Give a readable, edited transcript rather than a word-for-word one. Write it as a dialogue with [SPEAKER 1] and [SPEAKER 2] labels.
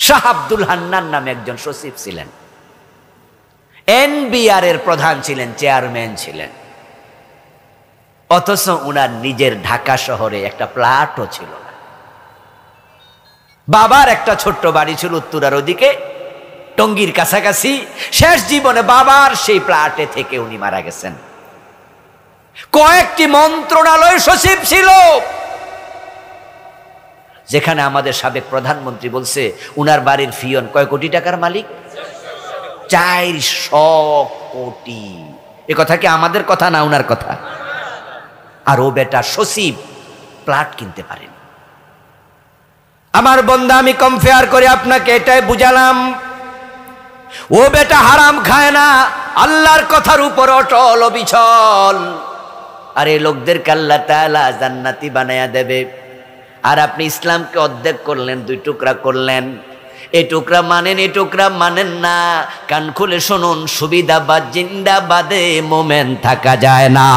[SPEAKER 1] শাহ আব্দুল হান্নান নামে একজন সচিব ছিলেন, এনবিআর এর প্রধান ছিলেন, চেয়ারম্যান ছিলেন। অথচ উনার নিজের ঢাকা শহরে একটা প্লাটও ছিল না। বাবার একটা ছোট্ট বাড়ি ছিল উত্তরার ওদিকে, টঙ্গীর কাছাকাছি। শেষ জীবনে বাবার সেই প্লাটে থেকে উনি মারা গেছেন। কয়েকটি মন্ত্রণালয় সচিব ছিল, যেখানে আমাদের সাবেক প্রধানমন্ত্রী বলছে উনার বাড়ির ফিয়ন কয় কোটি টাকার মালিক, 400 কোটি। এ কথা কি আমাদের কথা না উনার কথা? আর ও বেটা সচিব, প্লাট কিনতে পারেন। আমার বন্ধা, আমি কম্পেয়ার করে আপনাকে এটাই বুঝালাম, ও বেটা হারাম খায় না, আল্লাহর কথার উপর অটল অবিচল। আর এই লোকদেরকে আল্লাহ তাআলা জান্নাতি বানায়া দেবে। আর আপনি ইসলামকে অর্ধেক করলেন, 2 টুকরা করলেন। এই টুকরা মানেন, এই টুকরা মানেন না। কান খুলে শুনুন, সুবিধাবাদ জিন্দাবাদে মোমেন থাকা যায় না।